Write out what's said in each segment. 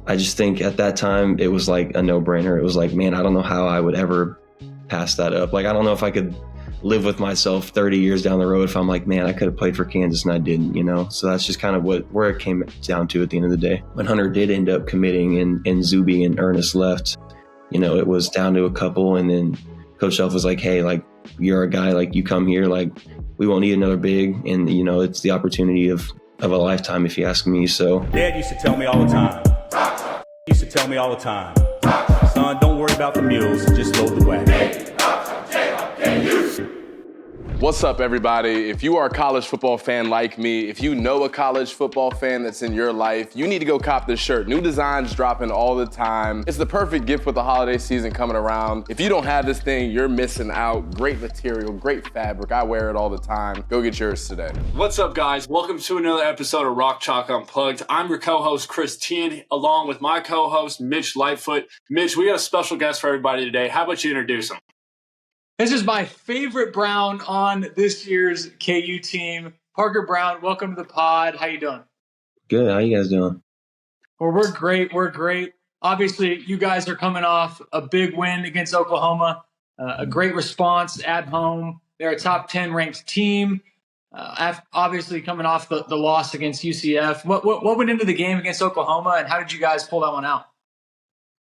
I just think at that time it was like a no-brainer. It was like, man, I don't know how I would ever pass that up. Like, I don't know if I could live with myself 30 years down the road if I'm like, man, I could have played for Kansas and I didn't, you know? So that's just kind of where it came down to at the end of the day. When Hunter did end up committing and Zuby and Ernest left, you know, it was down to a couple, and then Coach Self was like, hey, like, you're a guy, like, you come here, like, we won't need another big, and, you know, it's the opportunity of a lifetime, if you ask me. So Dad used to tell me all the time. Son, don't worry about the mules, just load the wagon. What's up, everybody? If you are a college football fan like me, if you know a college football fan that's in your life, you need to go cop this shirt. New designs dropping all the time. It's the perfect gift with the holiday season coming around. If you don't have this thing, you're missing out. Great material, great fabric. I wear it all the time. Go get yours today. What's up, guys? Welcome to another episode of Rock Chalk Unplugged. I'm your co-host, Chris Teahan, along with my co-host, Mitch Lightfoot. Mitch, we got a special guest for everybody today. How about you introduce him? This is my favorite Brown on this year's KU team. Parker Braun, welcome to the pod. How you doing? good. How you guys doing? Well, we're great. We're great. Obviously, you guys are coming off a big win against Oklahoma, a great response at home. They're a top 10 ranked team. Obviously, coming off the loss against UCF. What went into the game against Oklahoma, and how did you guys pull that one out?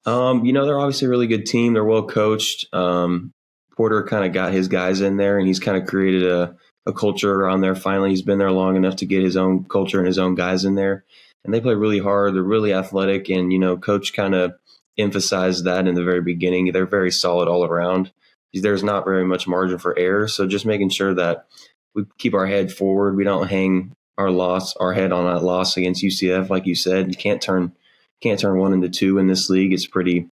They're obviously a really good team. They're well coached. Porter kind of got his guys in there, and he's kind of created a culture around there. Finally, he's been there long enough to get his own culture and his own guys in there. And they play really hard. They're really athletic. And, Coach kind of emphasized that in the very beginning. They're very solid all around. There's not very much margin for error. So just making sure that we keep our head forward. We don't hang our head on that loss against UCF. Like you said, you can't turn 1 into 2 in this league. It's pretty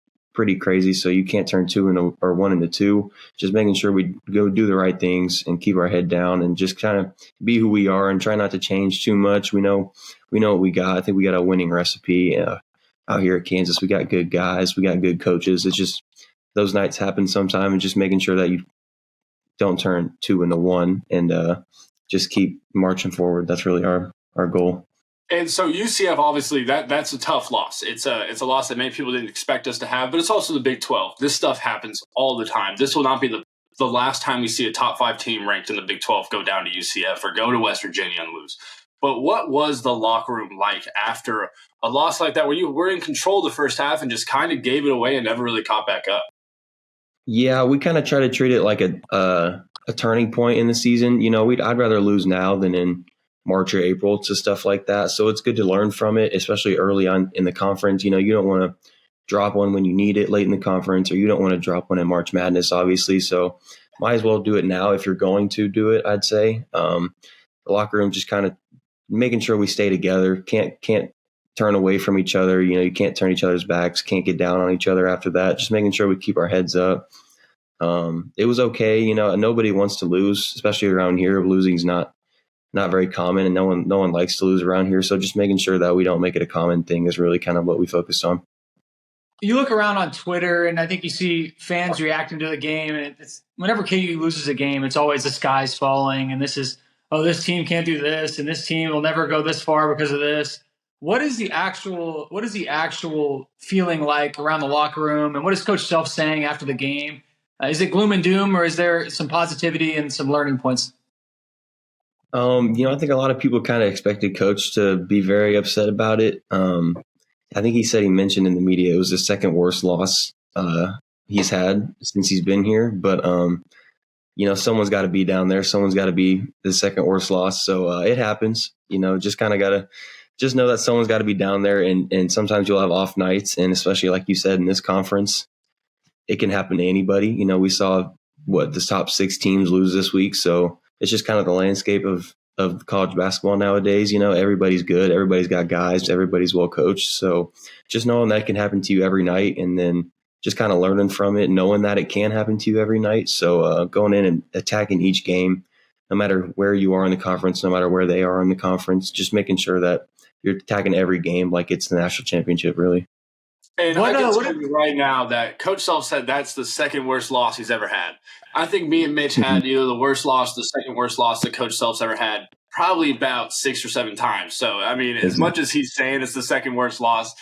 crazy. So you can't turn 1 into 2. Just making sure we go do the right things and keep our head down and just kind of be who we are and try not to change too much. We know what we got. I think we got a winning recipe out here at Kansas. We got good guys. We got good coaches. It's just those nights happen sometime, and just making sure that you don't turn 2 into 1 and just keep marching forward. That's really our goal. And so UCF, obviously, that's a tough loss. It's a loss that many people didn't expect us to have, but it's also the Big 12. This stuff happens all the time. This will not be the last time we see a top 5 team ranked in the Big 12 go down to UCF or go to West Virginia and lose. But what was the locker room like after a loss like that, where you were in control the first half and just kind of gave it away and never really caught back up? Yeah, we kind of try to treat it like a turning point in the season. I'd rather lose now than in March or April to stuff like that. So it's good to learn from it, especially early on in the conference. You don't want to drop one when you need it late in the conference, or you don't want to drop one in March Madness, obviously. So might as well do it now if you're going to do it, I'd say. The locker room just kind of making sure we stay together, can't turn away from each other. You can't turn each other's backs, can't get down on each other after that. Just making sure we keep our heads up. It was okay. Nobody wants to lose, especially around here. Losing's not very common, and no one likes to lose around here. So just making sure that we don't make it a common thing is really kind of what we focused on. You look around on Twitter, and I think you see fans reacting to the game. And it's whenever KU loses a game, it's always the sky's falling, and this team can't do this, and this team will never go this far because of this. What is the actual feeling like around the locker room, and what is Coach Self saying after the game? Is it gloom and doom, or is there some positivity and some learning points? I think a lot of people kind of expected Coach to be very upset about it. I think he mentioned in the media it was the second worst loss he's had since he's been here. But, someone's got to be down there. Someone's got to be the second worst loss. So it happens. Just kind of got to just know that someone's got to be down there. And sometimes you'll have off nights. And especially like you said, in this conference, it can happen to anybody. We saw the top 6 teams lose this week. So it's just kind of the landscape of college basketball nowadays. Everybody's good. Everybody's got guys. Everybody's well coached. So just knowing that can happen to you every night, and then just kind of learning from it, knowing that it can happen to you every night. So going in and attacking each game, no matter where you are in the conference, no matter where they are in the conference, just making sure that you're attacking every game like it's the national championship, really. And I can tell you right now that Coach Self said that's the second worst loss he's ever had. I think me and Mitch had either the worst loss, the second worst loss that Coach Self's ever had, probably about 6 or 7 times. So, I mean, as much as he's saying it's the second worst loss,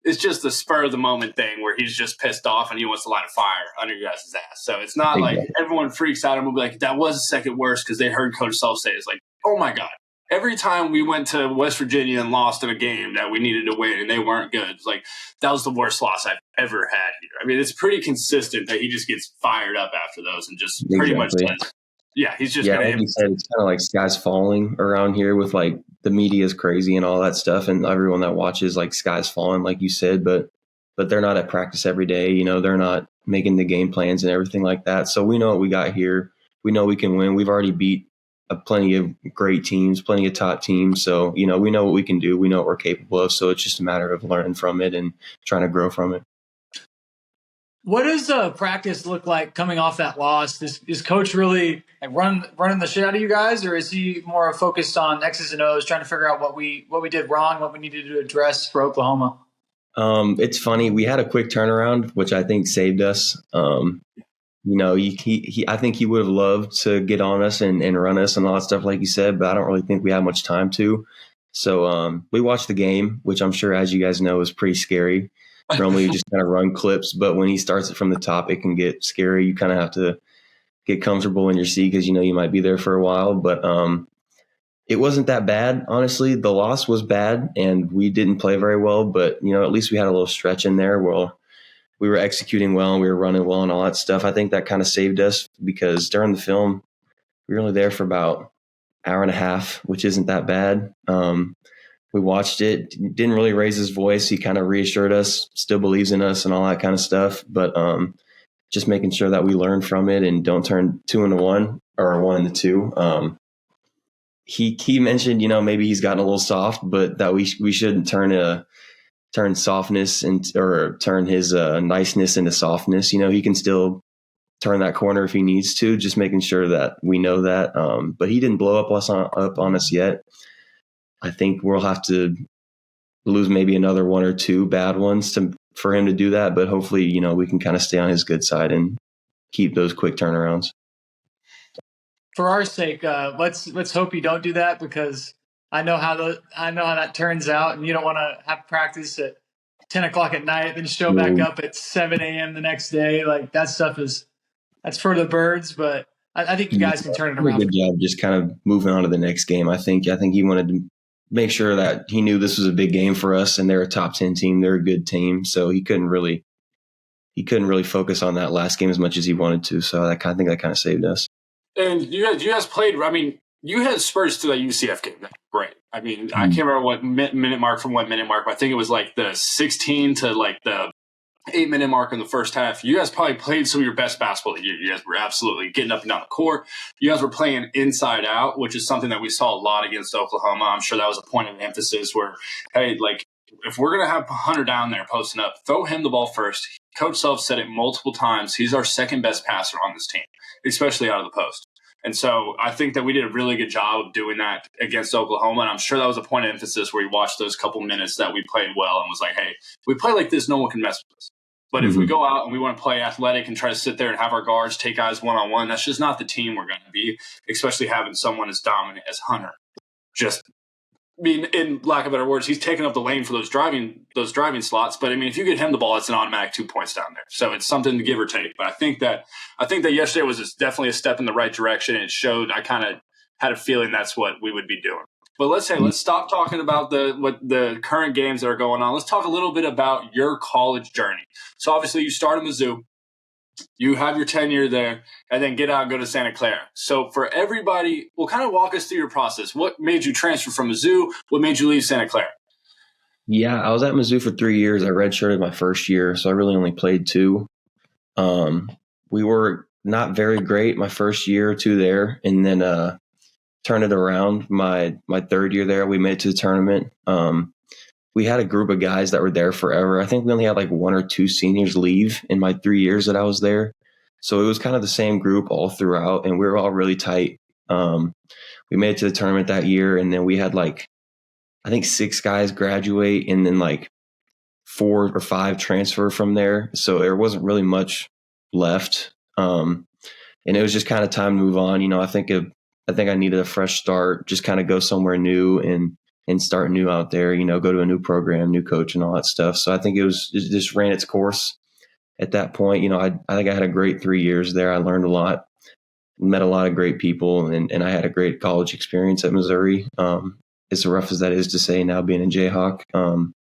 it's just the spur of the moment thing where he's just pissed off and he wants to light a fire under your guys' ass. So it's not like everyone freaks out and will be like, that was the second worst because they heard Coach Self say it's like, oh my God. Every time we went to West Virginia and lost in a game that we needed to win and they weren't good, it's like that was the worst loss I've ever had here. I mean, it's pretty consistent that he just gets fired up after those and just pretty much does. Yeah, he's just like you said, it's kind of like skies falling around here with like the media is crazy and all that stuff, and everyone that watches like skies falling, like you said, but they're not at practice every day. You know, they're not making the game plans and everything like that. So we know what we got here. We know we can win. We've already beat plenty of great teams, plenty of top teams. So, you know, we know what we can do. We know what we're capable of. So it's just a matter of learning from it and trying to grow from it. What does practice look like coming off that loss? Is Coach really like running the shit out of you guys, or is he more focused on X's and O's, trying to figure out what we did wrong, what we needed to address for Oklahoma? It's funny. We had a quick turnaround, which I think saved us. You know, I think he would have loved to get on us and run us and all that stuff, like you said, but I don't really think we had much time to. So we watched the game, which I'm sure, as you guys know, is pretty scary. Normally you just kind of run clips, but when he starts it from the top, it can get scary. You kind of have to get comfortable in your seat because you know you might be there for a while. But it wasn't that bad, honestly. The loss was bad, and we didn't play very well. But you know, at least we had a little stretch in there where we were executing well and we were running well and all that stuff. I think that kind of saved us because during the film, we were only there for about an hour and a half, which isn't that bad. We watched it, didn't really raise his voice. He kind of reassured us, still believes in us and all that kind of stuff. But just making sure that we learn from it and don't turn 2-1 or 1-2. He mentioned, you know, maybe he's gotten a little soft, but that we shouldn't turn softness or turn his niceness into softness. You know, he can still turn that corner if he needs to, just making sure that we know that. But he didn't blow up on us yet. I think we'll have to lose maybe another one or two bad ones for him to do that. But hopefully, you know, we can kind of stay on his good side and keep those quick turnarounds. For our sake, let's hope you don't do that, because I know how that turns out, and you don't want to have practice at 10 o'clock at night, then show back up at 7 a.m. the next day. Like that's for the birds. But I think you guys can turn it around. Good job, just kind of moving on to the next game. I think he wanted to make sure that he knew this was a big game for us, and they're a top 10 team. They're a good team, so he couldn't really focus on that last game as much as he wanted to. So I think that kind of saved us. And you guys played. I mean, you had spurts to that UCF game. Great. I mean, I can't remember what minute mark, but I think it was like the 16 to like the 8-minute mark in the first half. You guys probably played some of your best basketball that you guys were absolutely getting up and down the court. You guys were playing inside out, which is something that we saw a lot against Oklahoma. I'm sure that was a point of emphasis where, hey, like if we're going to have Hunter down there posting up, throw him the ball first. Coach Self said it multiple times. He's our second best passer on this team, especially out of the post. And so I think that we did a really good job of doing that against Oklahoma. And I'm sure that was a point of emphasis where he watched those couple minutes that we played well and was like, hey, if we play like this, no one can mess with us. But if we go out and we want to play athletic and try to sit there and have our guards take guys one-on-one, that's just not the team we're going to be, especially having someone as dominant as Hunter. Just, I mean, in lack of better words, he's taking up the lane for those driving slots. But I mean, if you get him the ball, it's an automatic 2 points down there. So it's something to give or take. But I think that yesterday was definitely a step in the right direction. It showed. I kind of had a feeling that's what we would be doing. But let's stop talking about the current games that are going on. Let's talk a little bit about your college journey. So obviously you start at Mizzou, you have your tenure there, and then get out and go to Santa Clara. So for everybody, well, kind of walk us through your process. What made you transfer from Mizzou? What made you leave Santa Clara? Yeah, I was at Mizzou for 3 years. I redshirted my first year, so I really only played 2. We were not very great my first year or 2 there, and then turned it around my third year there. We made it to the tournament. We had a group of guys that were there forever. I think we only had like 1 or 2 seniors leave in my 3 years that I was there. So it was kind of the same group all throughout, and we were all really tight. We made it to the tournament that year, and then we had like, I think 6 guys graduate, and then like 4 or 5 transfer from there. So there wasn't really much left. And it was just kind of time to move on. You know, I think I needed a fresh start, just kind of go somewhere new and and start new out there, go to a new program, new coach and all that stuff. So I think it just ran its course at that point. I think I had a great 3 years there. I learned a lot, met a lot of great people, and I had a great college experience at Missouri. As rough as that is to say now being a Jayhawk.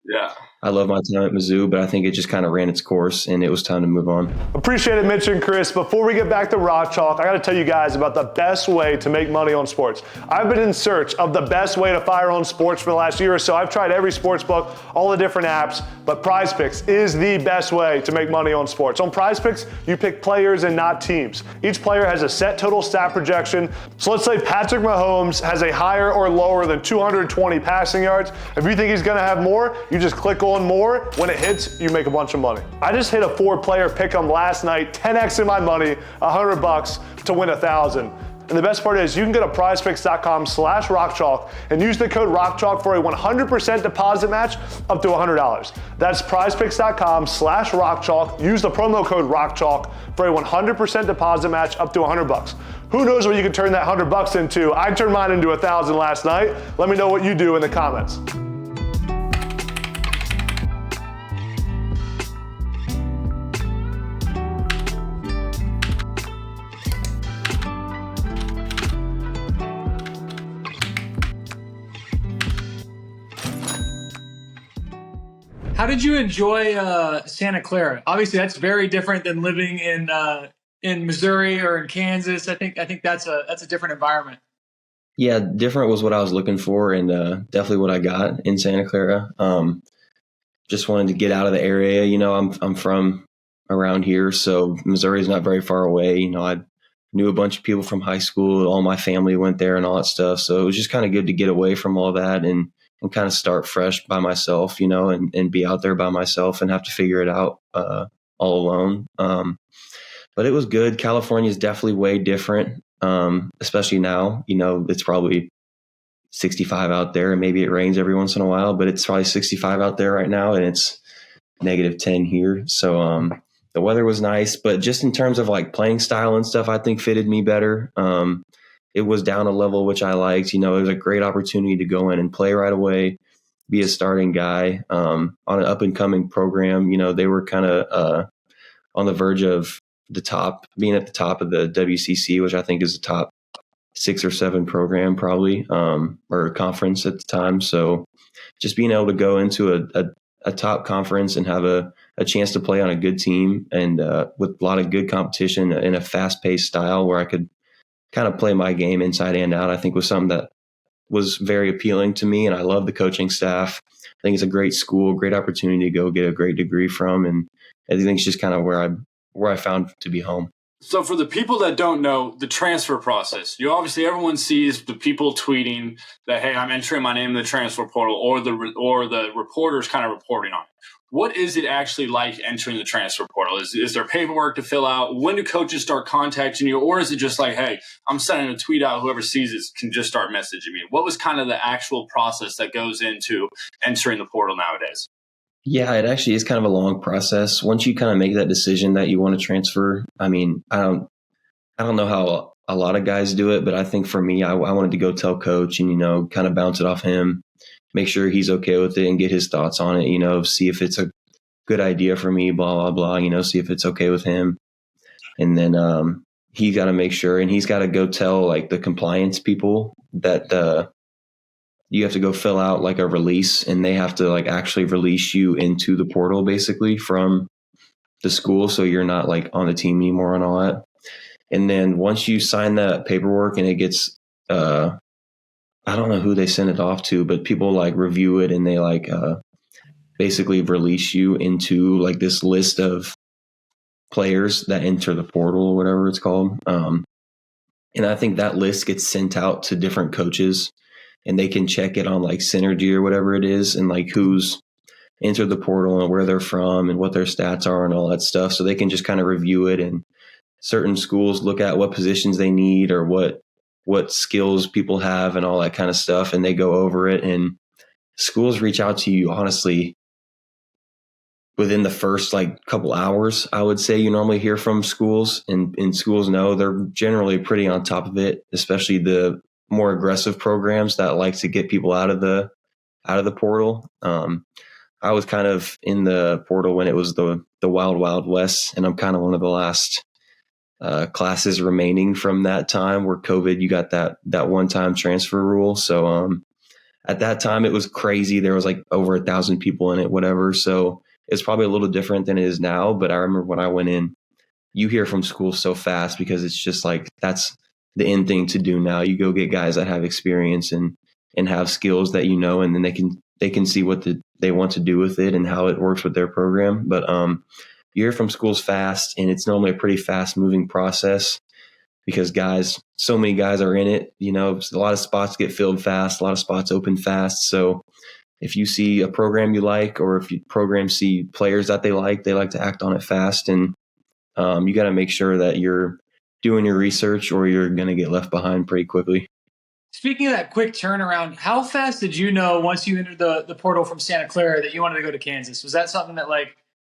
Yeah. I love my time at Mizzou, but I think it just kind of ran its course and it was time to move on. Appreciate it, Mitch and Chris. Before we get back to Rock Chalk, I got to tell you guys about the best way to make money on sports. I've been in search of the best way to fire on sports for the last year or so. I've tried every sports book, all the different apps, but Prize Picks is the best way to make money on sports. On Prize Picks, you pick players and not teams. Each player has a set total stat projection. So let's say Patrick Mahomes has a higher or lower than 220 passing yards. If you think he's going to have more, you just click on more. When it hits, you make a bunch of money. I just hit a 4-player pick'em last night, 10x in my money, $100 to win 1,000. And the best part is you can go to prizepicks.com/rockchalk and use the code ROCKCHALK for a 100% deposit match up to $100. That's prizepicks.com/rockchalk. Use the promo code ROCKCHALK for a 100% deposit match up to $100. Who knows what you can turn that $100 into? I turned mine into 1,000 last night. Let me know what you do in the comments. How did you enjoy Santa Clara? Obviously, that's very different than living in Missouri or in Kansas. I think that's a different environment. Yeah, different was what I was looking for, and definitely what I got in Santa Clara. Just wanted to get out of the area. I'm from around here, so Missouri is not very far away. I knew a bunch of people from high school. All my family went there and all that stuff. So it was just kind of good to get away from all that and kind of start fresh by myself, and be out there by myself and have to figure it out all alone. But it was good. California is definitely way different, especially now. It's probably 65 out there, and maybe it rains every once in a while, but it's probably 65 out there right now, and it's -10 here. So the weather was nice, but just in terms of like playing style and stuff, I think fitted me better. It was down a level, which I liked. It was a great opportunity to go in and play right away, be a starting guy on an up-and-coming program. They were kind of on the verge of being at the top of the WCC, which I think is the top 6 or 7 program probably, or conference at the time. So just being able to go into a top conference and have a chance to play on a good team and with a lot of good competition in a fast-paced style where I could kind of play my game inside and out, I think was something that was very appealing to me. And I love the coaching staff. I think it's a great school, great opportunity to go get a great degree from. And I think it's just kind of where I found to be home. So for the people that don't know the transfer process, everyone sees the people tweeting that, hey, I'm entering my name in the transfer portal, or the reporters kind of reporting on it. What is it actually like entering the transfer portal? Is there paperwork to fill out? When do coaches start contacting you? Or is it just like, hey, I'm sending a tweet out, whoever sees it can just start messaging me? What was kind of the actual process that goes into entering the portal nowadays? Yeah, it actually is kind of a long process. Once you kind of make that decision that you want to transfer, I mean, I don't know how a lot of guys do it, but I think for me, I wanted to go tell coach and, kind of bounce it off him, make sure he's okay with it and get his thoughts on it, see if it's a good idea for me, blah, blah, blah, see if it's okay with him. And then he's got to make sure, and he's got to go tell like the compliance people that you have to go fill out like a release, and they have to like actually release you into the portal basically from the school. So you're not like on the team anymore and all that. And then once you sign that paperwork and it gets, I don't know who they send it off to, but people like review it and they like basically release you into like this list of players that enter the portal or whatever it's called. And I think that list gets sent out to different coaches, and they can check it on like Synergy or whatever it is, and like who's entered the portal and where they're from and what their stats are and all that stuff. So they can just kind of review it, and certain schools look at what positions they need or what skills people have and all that kind of stuff. And they go over it, and schools reach out to you, honestly, within the first like couple hours. I would say you normally hear from schools, and schools know they're generally pretty on top of it, especially the more aggressive programs that like to get people out of the out of the portal. I was kind of in the portal when it was the wild, wild west, and I'm kind of one of the last classes remaining from that time where COVID, you got that one-time transfer rule. So at that time, it was crazy. There was like over 1,000 people in it, whatever. So it's probably a little different than it is now. But I remember when I went in, you hear from schools so fast because it's just like that's the end thing to do now. You go get guys that have experience and have skills that and then they can see what they want to do with it and how it works with their program. But you hear from schools fast, and it's normally a pretty fast moving process because so many guys are in it. A lot of spots get filled fast, a lot of spots open fast. So if you see a program you like, or if you programs see players that they like to act on it fast. And you got to make sure that you're doing your research or you're going to get left behind pretty quickly. Speaking of that quick turnaround, how fast did you know once you entered the portal from Santa Clara that you wanted to go to Kansas? Was that something that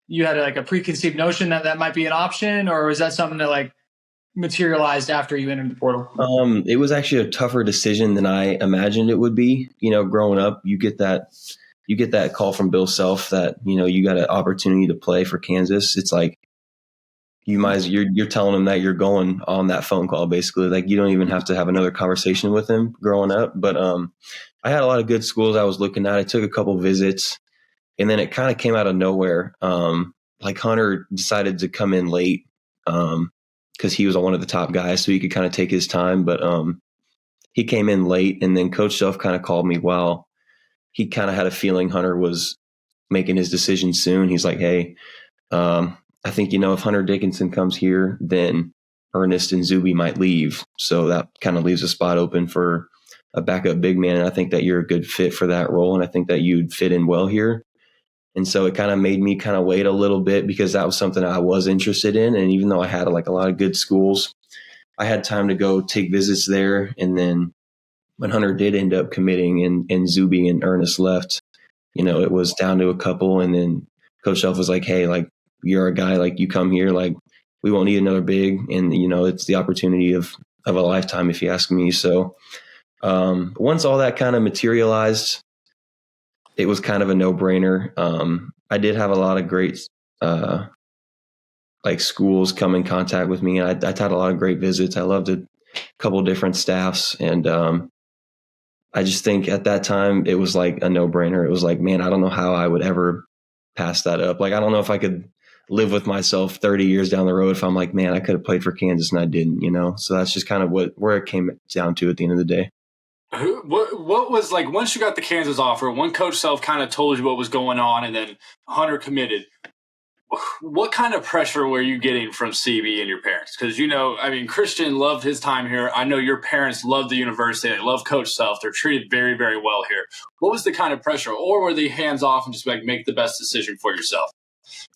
you had a preconceived notion that might be an option, or was that something that materialized after you entered the portal? It was actually a tougher decision than I imagined it would be. Growing up, you get that call from Bill Self that, you got an opportunity to play for Kansas. It's like, you're telling him that you're going on that phone call, basically. Like, you don't even have to have another conversation with him growing up. But I had a lot of good schools I was looking at. I took a couple visits, and then it kind of came out of nowhere. Hunter decided to come in late because he was one of the top guys, so he could kind of take his time. But he came in late, and then Coach Self kind of called me while he kind of had a feeling Hunter was making his decision soon. He's like, hey, I think, if Hunter Dickinson comes here, then Ernest and Zuby might leave. So that kind of leaves a spot open for a backup big man. And I think that you're a good fit for that role. And I think that you'd fit in well here. And so it kind of made me kind of wait a little bit because that was something I was interested in. And even though I had a lot of good schools, I had time to go take visits there. And then when Hunter did end up committing and Zuby and Ernest left, it was down to a couple. And then Coach Self was like, hey, you're a guy, you come here, we won't need another big. And, it's the opportunity of a lifetime, if you ask me. So once all that kind of materialized, it was kind of a no-brainer. I did have a lot of great schools come in contact with me. And I had a lot of great visits. I loved a couple of different staffs. And I just think at that time it was a no-brainer. It was man, I don't know how I would ever pass that up. I don't know if I could live with myself 30 years down the road if I'm man, I could have played for Kansas and I didn't, So that's just kind of where it came down to at the end of the day. What was once you got the Kansas offer, when Coach Self kind of told you what was going on and then Hunter committed, what kind of pressure were you getting from CB and your parents? Because, Christian loved his time here. I know your parents love the university. They love Coach Self. They're treated very, very well here. What was the kind of pressure? Or were they hands off and just make the best decision for yourself?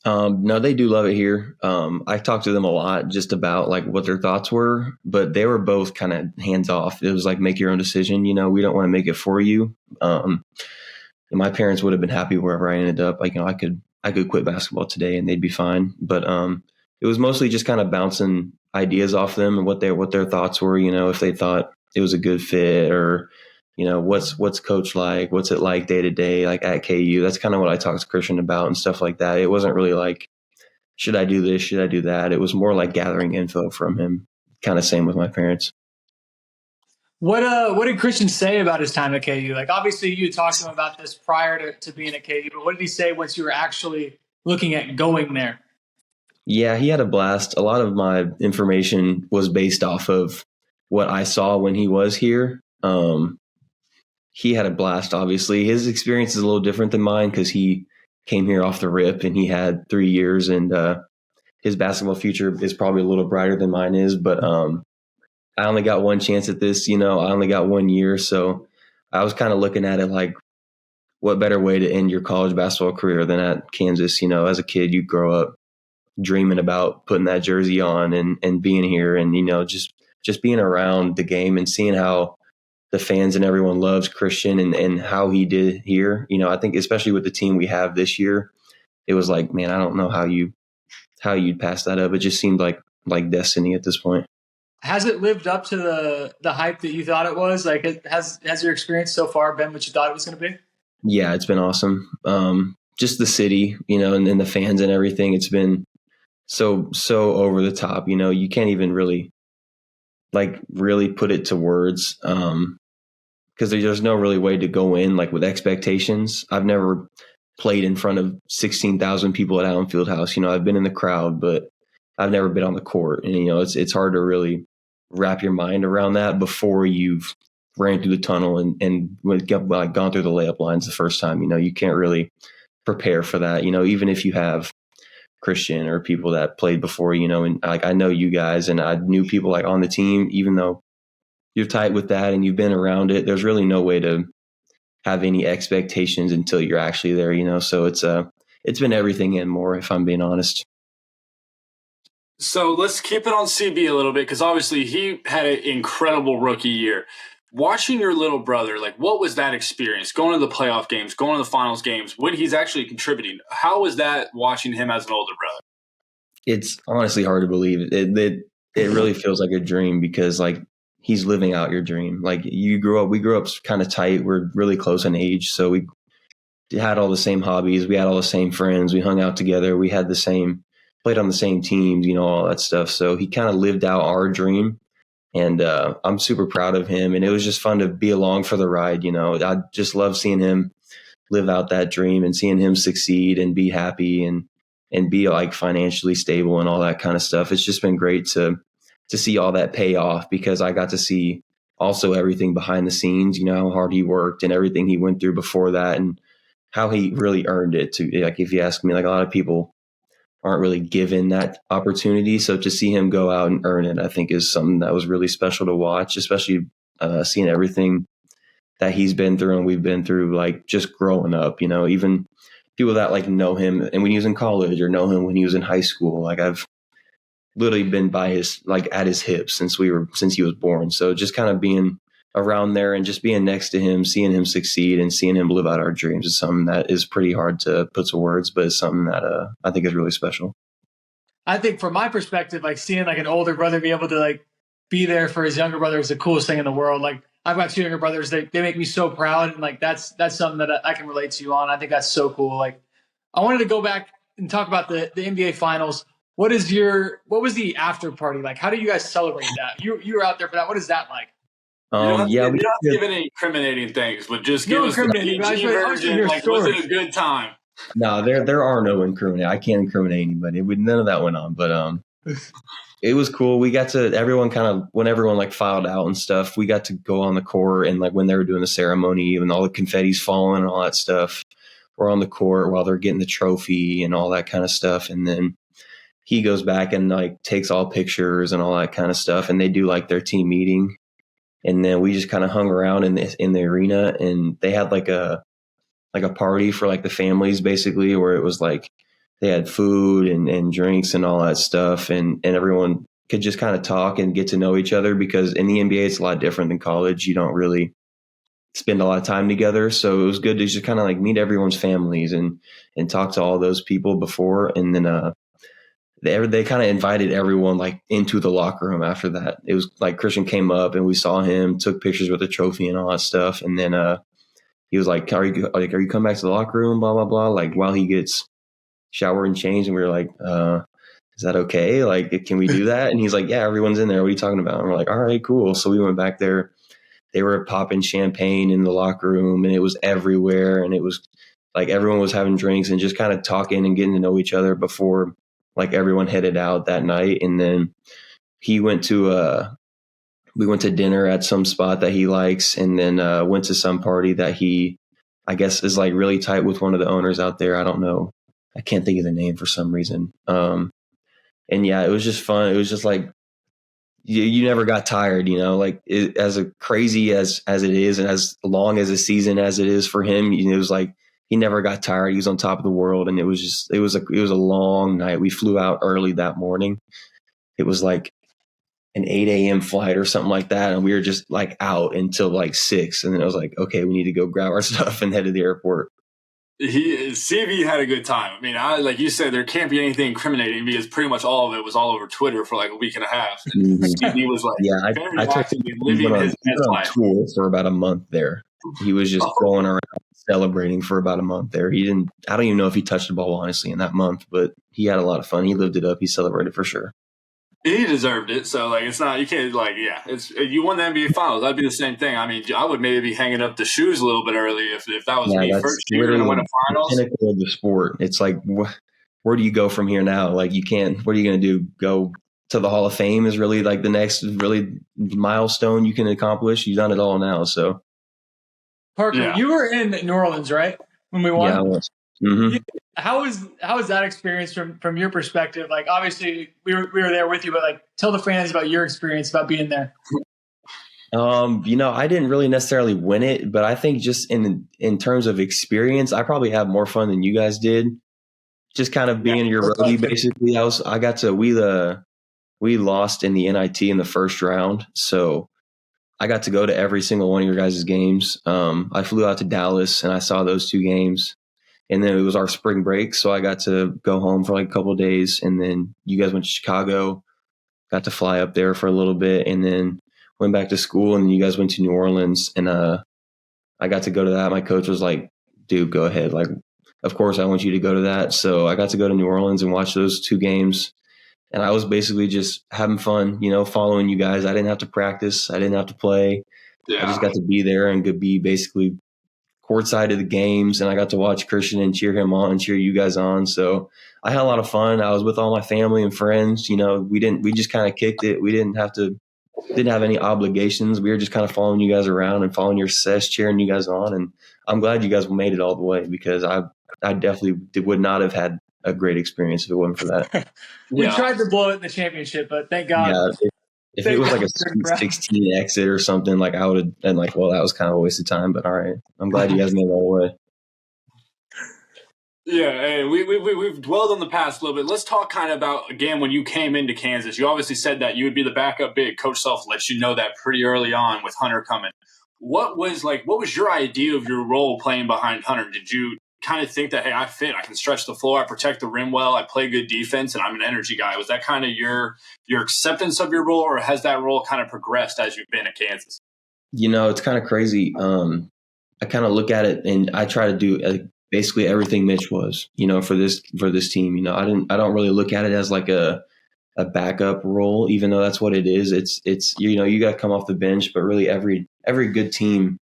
No, they do love it here. I talked to them a lot just about what their thoughts were, but they were both kind of hands off. It was make your own decision. We don't want to make it for you. My parents would have been happy wherever I ended up. I could quit basketball today and they'd be fine. But it was mostly just kind of bouncing ideas off them and what their thoughts were. If they thought it was a good fit or what's coach like? What's it like day to day, at KU? That's kind of what I talked to Christian about and stuff like that. It wasn't really should I do this? Should I do that? It was more gathering info from him. Kind of same with my parents. What did Christian say about his time at KU? Obviously you talked to him about this prior to being at KU, but what did he say once you were actually looking at going there? Yeah, he had a blast. A lot of my information was based off of what I saw when he was here. He had a blast, obviously. His experience is a little different than mine because he came here off the rip and he had 3 years and his basketball future is probably a little brighter than mine is. But I only got one chance at this, I only got 1 year. So I was kind of looking at it what better way to end your college basketball career than at Kansas? As a kid, you grow up dreaming about putting that jersey on and being here and, just being around the game and seeing how the fans and everyone loves Christian and how he did here. I think especially with the team we have this year, it was man, I don't know how you'd pass that up. It just seemed like destiny at this point. Has it lived up to the hype that you thought it was? Has your experience so far been what you thought it was going to be? Yeah, it's been awesome. Just the city, and the fans and everything. It's been so over the top. You can't even really put it to words. Because there's no really way to go in with expectations. I've never played in front of 16,000 people at Allen Fieldhouse. I've been in the crowd, but I've never been on the court. And, it's hard to really wrap your mind around that before you've ran through the tunnel and gone through the layup lines the first time. You can't really prepare for that. Even if you have Christian or people that played before, and I know you guys, and I knew people on the team, even though you're tight with that and you've been around it, there's really no way to have any expectations until you're actually there, so it's been everything and more, if I'm being honest. So let's keep it on CB a little bit, because obviously he had an incredible rookie year. Watching your little brother, what was that experience? Going to the playoff games, going to the finals games, when he's actually contributing. How was that watching him as an older brother? It's honestly hard to believe. It really feels like a dream, because he's living out your dream. We grew up kind of tight. We're really close in age. So we had all the same hobbies. We had all the same friends. We hung out together. We had played on the same teams, all that stuff. So he kind of lived out our dream. And I'm super proud of him. And it was just fun to be along for the ride. I just love seeing him live out that dream and seeing him succeed and be happy and be financially stable and all that kind of stuff. It's just been great to see all that pay off, because I got to see also everything behind the scenes, how hard he worked and everything he went through before that and how he really earned it. If you ask me, a lot of people aren't really given that opportunity. So to see him go out and earn it, I think is something that was really special to watch, especially seeing everything that he's been through and we've been through, just growing up, even people that know him and when he was in college or know him when he was in high school. I've literally been by his at his hips since he was born. So just kind of being around there and just being next to him, seeing him succeed and seeing him live out our dreams is something that is pretty hard to put to words, but it's something that I think is really special. I think from my perspective, seeing an older brother be able to be there for his younger brother is the coolest thing in the world. I've got two younger brothers. They make me so proud. And that's something that I can relate to you on. I think that's so cool. I wanted to go back and talk about the NBA finals. What was the after party like? How do you guys celebrate that? You were out there for that. What is that like? You don't have to give any incriminating things, but just give us the PG version. Was it a good time? No, there are no incriminating. I can't incriminate anybody. None of that went on, but it was cool. We got to when everyone filed out and stuff, we got to go on the court and when they were doing the ceremony and all the confetti's falling and all that stuff, we're on the court while they're getting the trophy and all that kind of stuff, and then he goes back and takes all pictures and all that kind of stuff, and they do their team meeting. And then we just kind of hung around in the arena, and they had a party for the families basically, where it was they had food and drinks and all that stuff, and everyone could just kind of talk and get to know each other, because in the NBA it's a lot different than college. You don't really spend a lot of time together, so it was good to just kind of meet everyone's families and talk to all those people before, and then they kind of invited everyone into the locker room after that. It was Christian came up and we saw him, took pictures with the trophy and all that stuff. And then he was like, are you coming back to the locker room? Blah, blah, blah. While he gets showered and changed. And we were like, is that okay? Can we do that? And he's like, yeah, everyone's in there. What are you talking about? And we're like, all right, cool. So we went back there. They were popping champagne in the locker room, and it was everywhere. And it was everyone was having drinks and just kind of talking and getting to know each other before everyone headed out that night. And then we went to dinner at some spot that he likes, and then went to some party that he, I guess, is really tight with one of the owners out there. I don't know. I can't think of the name for some reason. And yeah, it was just fun. It was just you never got tired, as crazy as it is, and as long as a season as it is for him, it was he never got tired. He was on top of the world, and it was a long night. We flew out early that morning. It was an 8 a.m. flight or something like that, and we were just out until 6. And then I was okay, we need to go grab our stuff and head to the airport. CV had a good time. I mean, like you said, there can't be anything incriminating, because pretty much all of it was all over Twitter for a week and a half. And CV was I took him on tour for about a month there. He was just going around celebrating for about a month there. I don't even know if he touched the ball, honestly, in that month, but he had a lot of fun. He lived it up. He celebrated for sure. He deserved it. So, it's not – you can't, you won the NBA Finals. That'd be the same thing. I mean, I would maybe be hanging up the shoes a little bit early if that was me. First year to win a Finals. The pinnacle of the sport. It's like, where do you go from here now? Like, you can't – what are you going to do? Go to the Hall of Fame is really like the next really milestone you can accomplish. You've done it all now, so. Parker, you were in New Orleans, right? When we won? Yeah, I was. Mm-hmm. How was that experience from your perspective? Like, obviously we were there with you, but like, tell the fans about your experience about being there. I didn't really necessarily win it, but I think just in terms of experience, I probably have more fun than you guys did. Just kind of being your roadie, basically. We lost in the NIT in the first round, so I got to go to every single one of your guys' games. I flew out to Dallas and I saw those 2 games. And then it was our spring break, so I got to go home for like a couple of days. And then you guys went to Chicago, got to fly up there for a little bit, and then went back to school. And you guys went to New Orleans, and I got to go to that. My coach was like, dude, go ahead. Like, of course I want you to go to that. So I got to go to New Orleans and watch those 2 games. And I was basically just having fun, following you guys. I didn't have to practice. I didn't have to play. Yeah. I just got to be there and could be basically courtside of the games, and I got to watch Christian and cheer him on and cheer you guys on. So I had a lot of fun. I was with all my family and friends. We just kind of kicked it. We didn't have any obligations. We were just kind of following you guys around and following your success, cheering you guys on. And I'm glad you guys made it all the way, because I definitely would not have had a great experience if it wasn't for that. We tried to blow it in the championship, but thank God. Yeah, if it was like a Sweet 16 exit or something, like I would have been like, well, that was kind of a waste of time. But all right, I'm glad you guys made it all the way. Yeah, and we've dwelled on the past a little bit. Let's talk kind of about, again, when you came into Kansas. You obviously said that you would be the backup big. Coach Self let you know that pretty early on with Hunter coming. What was your idea of your role playing behind Hunter? Did you kind of think that, hey, I fit, I can stretch the floor, I protect the rim well, I play good defense, and I'm an energy guy? Was that kind of your acceptance of your role, or has that role kind of progressed as you've been at Kansas? It's kind of crazy. I kind of look at it and I try to do basically everything Mitch was, for this team. I don't really look at it as like a backup role, even though that's what it is. It's you got to come off the bench, but really every good team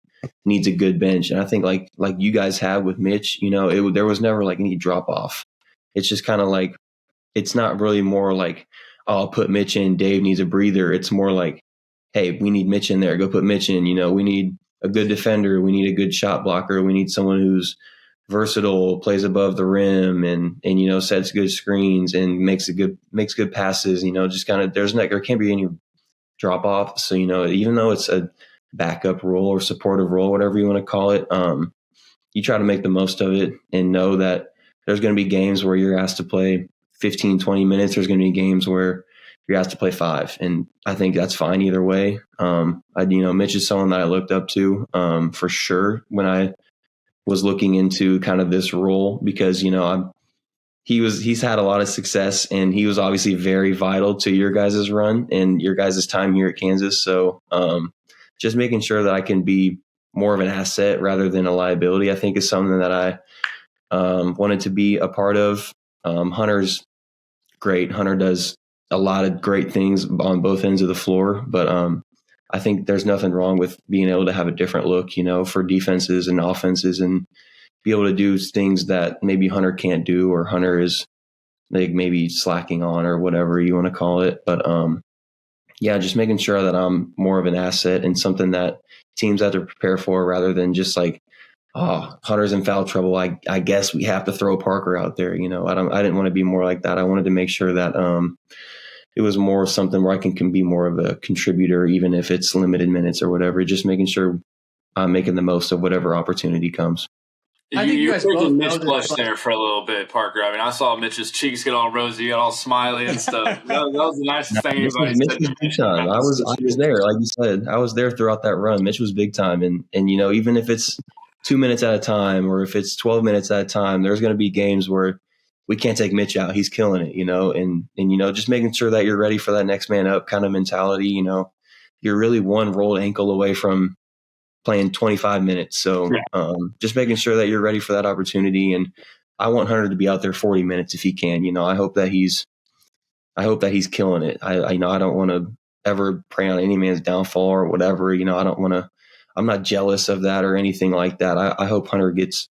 needs a good bench. And I think like you guys have with Mitch, there was never like any drop off. It's just kind of like, it's not really more like, oh, I'll put Mitch in, Dave needs a breather. It's more like, hey, we need Mitch in there, go put Mitch in. We need a good defender, we need a good shot blocker, we need someone who's versatile, plays above the rim, and sets good screens and makes good passes. Just kind of there can't be any drop off. So even though it's a backup role or supportive role, whatever you want to call it, you try to make the most of it and know that there's going to be games where you're asked to play 15, 20 minutes. There's going to be games where you're asked to play 5. And I think that's fine either way. Mitch is someone that I looked up to for sure when I was looking into kind of this role, because, he's had a lot of success, and he was obviously very vital to your guys' run and your guys' time here at Kansas. So just making sure that I can be more of an asset rather than a liability, I think, is something that I wanted to be a part of. Hunter's great. Hunter does a lot of great things on both ends of the floor, but I think there's nothing wrong with being able to have a different look, for defenses and offenses, and be able to do things that maybe Hunter can't do, or Hunter is like maybe slacking on, or whatever you want to call it. But just making sure that I'm more of an asset and something that teams have to prepare for, rather than just like, oh, Hunter's in foul trouble, I guess we have to throw Parker out there. I didn't want to be more like that. I wanted to make sure that it was more something where I can be more of a contributor, even if it's limited minutes or whatever. Just making sure I'm making the most of whatever opportunity comes. I think you guys both Mitch blush there for a little bit, Parker. I mean, I saw Mitch's cheeks get all rosy, get all smiley and stuff. that was the nicest thing anybody said. Big time. I was there, like you said. I was there throughout that run. Mitch was big time, and even if it's 2 minutes at a time, or if it's 12 minutes at a time, there's going to be games where we can't take Mitch out. He's killing it, and just making sure that you're ready for that next man up kind of mentality. You're really one rolled ankle away from playing 25 minutes. So just making sure that you're ready for that opportunity. And I want Hunter to be out there 40 minutes if he can. I hope that he's killing it. I don't want to ever prey on any man's downfall or whatever. I'm not jealous of that or anything like that. I hope Hunter gets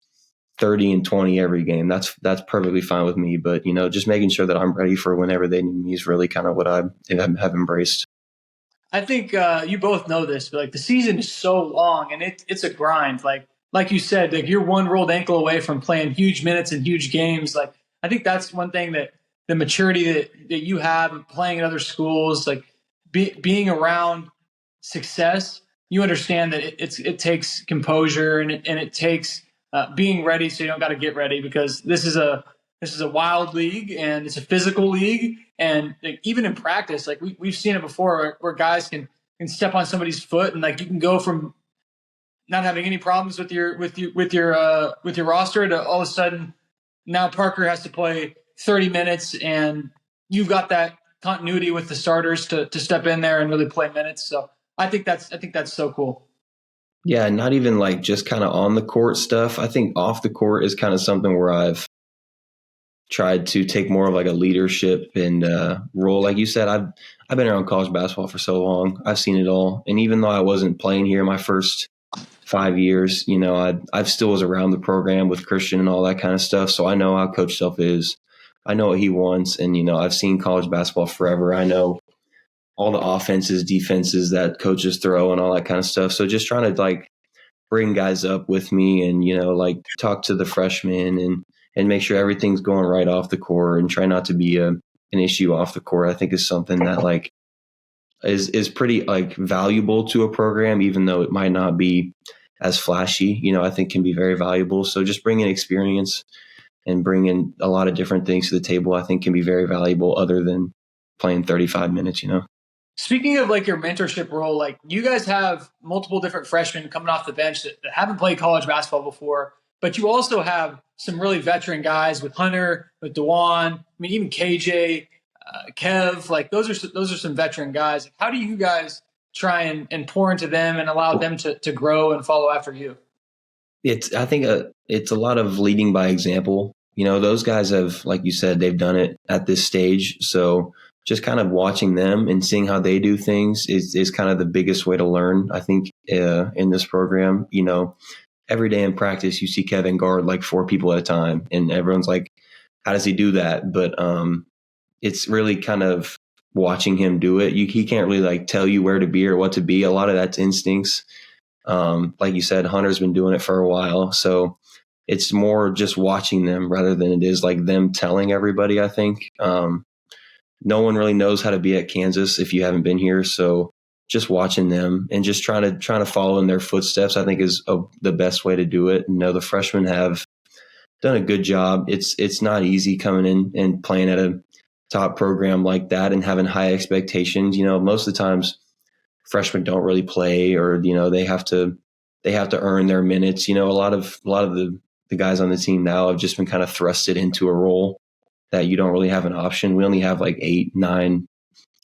30 and 20 every game. That's perfectly fine with me. But, just making sure that I'm ready for whenever they need me is really kind of what I have embraced. I think you both know this, but the season is so long and it's a grind. Like you said, you're one rolled ankle away from playing huge minutes and huge games. I think that's one thing that the maturity that you have playing at other schools, being around success, you understand that it takes composure and it takes being ready. So you don't got to get ready, because this is a wild league and it's a physical league. And even in practice, we've seen it before where guys can step on somebody's foot, and you can go from not having any problems with your roster to all of a sudden now Parker has to play 30 minutes and you've got that continuity with the starters to step in there and really play minutes. So I think that's so cool. Yeah, not even just kind of on the court stuff. I think off the court is kind of something where I've tried to take more of a leadership and role. Like you said, I've been around college basketball for so long. I've seen it all. And even though I wasn't playing here my first 5 years, I still was around the program with Christian and all that kind of stuff. So I know how Coach Self is. I know what he wants. And, I've seen college basketball forever. I know all the offenses, defenses that coaches throw and all that kind of stuff. So just trying to bring guys up with me and, talk to the freshmen and make sure everything's going right off the court and try not to be an issue off the court, I think is something that is pretty valuable to a program, even though it might not be as flashy, I think can be very valuable. So just bringing experience and bringing a lot of different things to the table, I think can be very valuable other than playing 35 minutes, Speaking of your mentorship role, you guys have multiple different freshmen coming off the bench that haven't played college basketball before, but you also have some really veteran guys with Hunter, with Dajuan, even KJ, Kev. Those are some veteran guys. How do you guys try and pour into them and allow them to grow and follow after you? I think it's a lot of leading by example. Those guys have, like you said, they've done it at this stage. So just kind of watching them and seeing how they do things is kind of the biggest way to learn, I think, in this program. Every day in practice, you see Kevin guard 4 people at a time, and everyone's like, how does he do that? But it's really kind of watching him do it. He can't really tell you where to be or what to be. A lot of that's instincts. Like you said, Hunter's been doing it for a while. So it's more just watching them rather than it is them telling everybody, I think. No one really knows how to be at Kansas if you haven't been here. So just watching them and just trying to follow in their footsteps, I think is the best way to do it. The freshmen have done a good job. It's not easy coming in and playing at a top program like that and having high expectations. Most of the times freshmen don't really play, or, they have to earn their minutes. A lot of the guys on the team now have just been kind of thrusted into a role that you don't really have an option. We only have 8, 9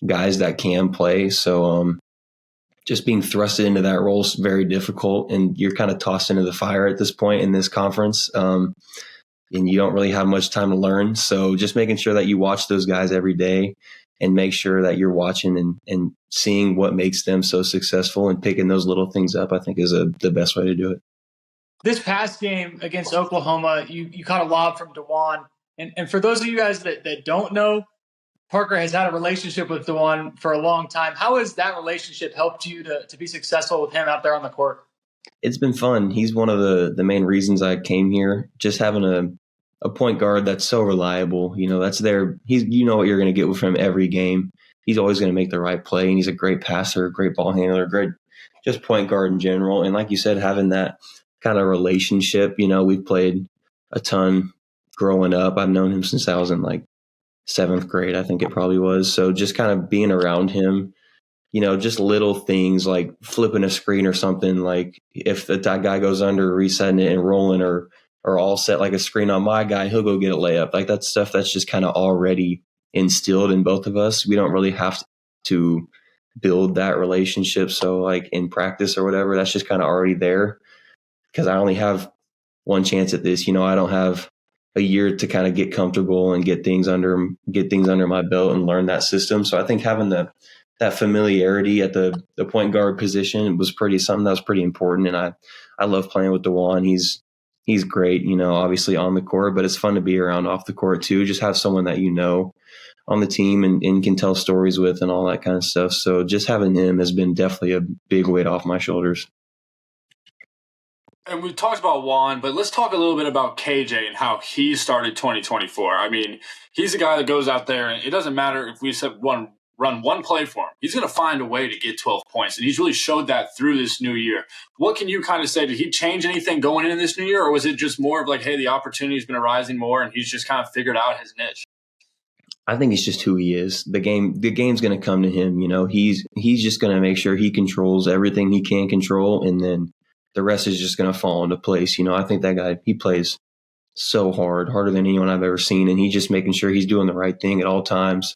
guys that can play. So just being thrusted into that role is very difficult, and you're kind of tossed into the fire at this point in this conference. And you don't really have much time to learn. So just making sure that you watch those guys every day and make sure that you're watching and seeing what makes them so successful and picking those little things up, I think is the best way to do it. This past game against Oklahoma, you caught a lob from Dajuan. And for those of you guys that don't know, Parker has had a relationship with Dajuan for a long time. How has that relationship helped you to be successful with him out there on the court? It's been fun. He's one of the main reasons I came here. Just having a point guard that's so reliable, that's there. You know what you're going to get from him every game. He's always going to make the right play, and he's a great passer, great ball handler, great just point guard in general. And like you said, having that kind of relationship, we've played a ton growing up. I've known him since I was in 7th grade, I think it probably was. So just kind of being around him, just little things like flipping a screen or something, if that guy goes under, resetting it and rolling, or all set a screen on my guy, he'll go get a layup. That's stuff that's just kind of already instilled in both of us. We don't really have to build that relationship. So like in practice or whatever, that's just kind of already there because I only have one chance at this. I don't have a year to kind of get comfortable and get things under my belt and learn that system. So I think having that familiarity at the point guard position was something that was pretty important. And I love playing with Dajuan. He's great, obviously on the court, but it's fun to be around off the court too. Just have someone that on the team and can tell stories with and all that kind of stuff. So just having him has been definitely a big weight off my shoulders. And we talked about Juan, but let's talk a little bit about KJ and how he started 2024. I mean, he's a guy that goes out there, and it doesn't matter if we said run one play for him. He's going to find a way to get 12 points, and he's really showed that through this new year. What can you kind of say? Did he change anything going into this new year, or was it just more of like, hey, the opportunity's been arising more, and he's just kind of figured out his niche? I think it's just who he is. The game's going to come to him. He's just going to make sure he controls everything he can control, and then the rest is just going to fall into place. I think that guy, he plays so harder than anyone I've ever seen, and he's just making sure he's doing the right thing at all times.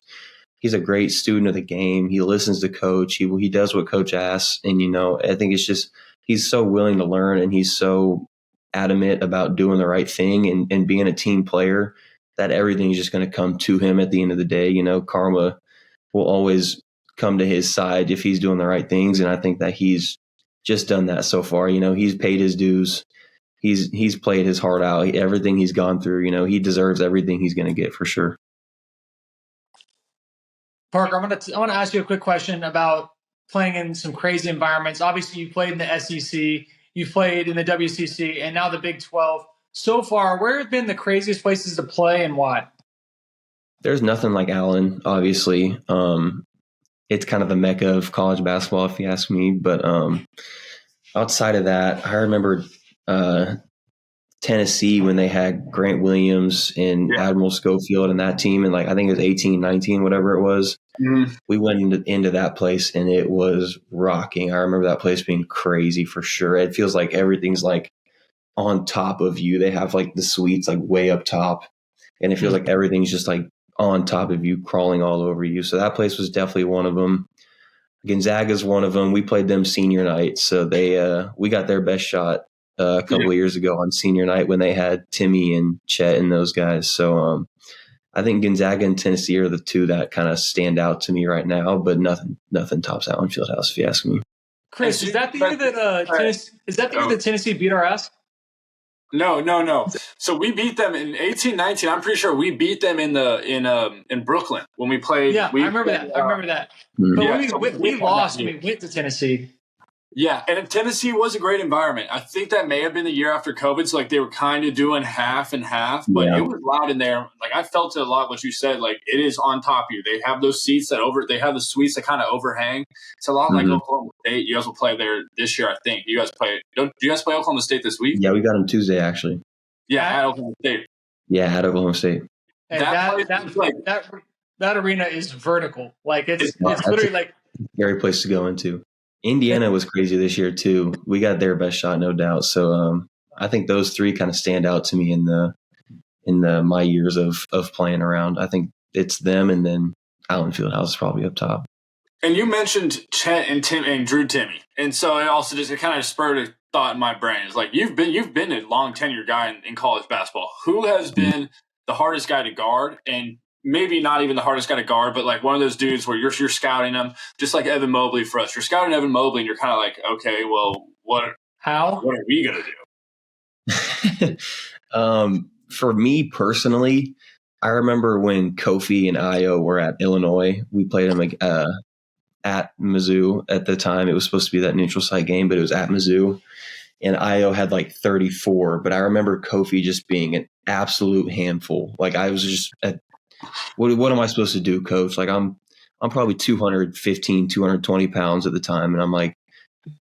He's a great student of the game. He listens to coach. He does what coach asks, and I think it's just he's so willing to learn, and he's so adamant about doing the right thing and being a team player that everything is just going to come to him at the end of the day. Karma will always come to his side if he's doing the right things, and I think that he's just done that so far. He's paid his dues. He's played his heart out. Everything he's gone through, he deserves everything he's going to get for sure. Parker, I want to ask you a quick question about playing in some crazy environments. Obviously, you played in the SEC, you played in the WCC, and now the Big 12. So far, where have been the craziest places to play and why? There's nothing like Allen, obviously. It's kind of the mecca of college basketball, if you ask me. But outside of that, I remember Tennessee when they had Grant Williams and Admiral Schofield and that team, and I think it was 18, 19, whatever it was. Mm-hmm. We went into that place, and it was rocking. I remember that place being crazy for sure. It feels like everything's on top of you. They have the suites way up top, and it feels like everything's just on top of you, crawling all over you. So that place was definitely one of them. Gonzaga's one of them. We played them senior night, so we got their best shot a couple of years ago on senior night when they had Timmy and Chet and those guys. So I think Gonzaga and Tennessee are the two that kind of stand out to me right now, but nothing tops Allen Fieldhouse, if you ask me. Chris, is that the year that Tennessee beat our ass? No. So we beat them in 18-19. I'm pretty sure we beat them in Brooklyn when we played. Yeah, I remember that. But we lost when we went to Tennessee. Yeah, and Tennessee was a great environment. I think that may have been the year after COVID, so they were kind of doing half and half, but it was loud in there. I felt it a lot. What you said, it is on top of you. They have those seats they have the suites that kind of overhang. It's a lot like Oklahoma State. You guys will play there this year, I think. Do you guys play Oklahoma State this week? Yeah, we got them Tuesday actually. Yeah, at Oklahoma State. Yeah, at Oklahoma State. And that arena is vertical. It's literally scary place to go into. Indiana was crazy this year too. We got their best shot, no doubt. So I think those three kind of stand out to me in my years of playing around. I think it's them, and then Allen Fieldhouse is probably up top. And you mentioned Chet and Tim and Drew Timmy, and so it also just kind of spurred a thought in my brain. It's you've been a long tenure guy in college basketball. Who has been the hardest guy to guard, and maybe not even the hardest guy to guard, but one of those dudes where you're scouting them, just like Evan Mobley for us. You're scouting Evan Mobley, and you're kind of okay, well, what are we gonna do? For me personally, I remember when Kofi and Io were at Illinois. We played them at Mizzou at the time. It was supposed to be that neutral site game, but it was at Mizzou. And Io had 34. But I remember Kofi just being an absolute handful. I was just what am I supposed to do, coach? I'm probably 215, 220 pounds at the time. And I'm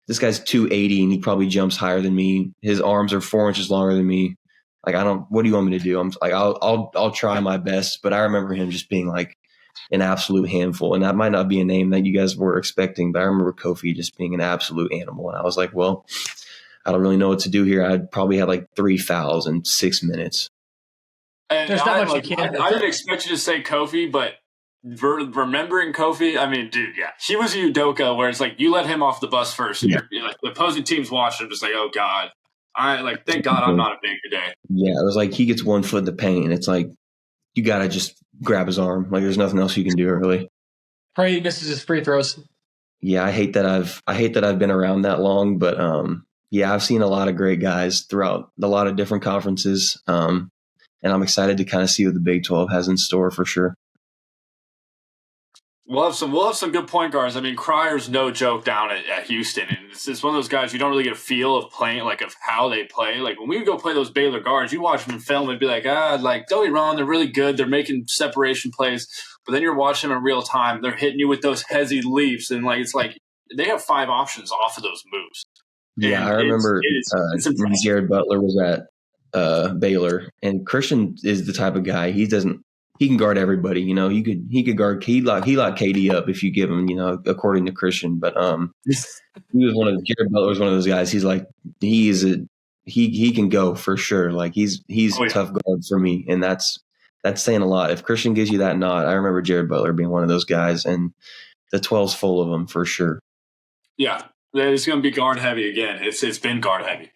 this guy's 280 and he probably jumps higher than me. His arms are 4 inches longer than me. What do you want me to do? I'm I'll try my best. But I remember him just being an absolute handful. And that might not be a name that you guys were expecting, but I remember Kofi just being an absolute animal. And I was well, I don't really know what to do here. I'd probably had 3 fouls in 6 minutes. And there's not much you can do. I didn't expect you to say Kofi, but remembering Kofi, I mean, dude, yeah. He was a Udoka where it's like you let him off the bus first. And you're like, the opposing team's watching, just like, oh, God. Thank God I'm not a big today. Yeah, it was like he gets 1 foot in the paint, and it's like you got to just grab his arm. Like there's nothing else you can do, really. Pray he misses his free throws. Yeah, I hate that I've been around that long, but yeah, I've seen a lot of great guys throughout a lot of different conferences, and I'm excited to kind of see what the Big 12 has in store for sure. We'll have some good point guards. I mean, Cryer's no joke down at Houston, and it's one of those guys you don't really get a feel of playing, like of how they play. Like when we would go play those Baylor guards, you watch them in film and be like, don't get me wrong, they're really good, they're making separation plays, but then you're watching them in real time, they're hitting you with those heavy leaps, and it's like they have 5 options off of those moves. Yeah, and I remember when Jared Butler was at Baylor, and Christian is the type of guy he can guard everybody. He could guard. He locked KD up if you give him. According to Christian, but Jared Butler was one of those guys. He's like he can go for sure. Like he's a tough guard for me, and that's saying a lot. If Christian gives you that nod, I remember Jared Butler being one of those guys, and the 12's full of them for sure. Yeah, it's going to be guard heavy again. It's been guard heavy.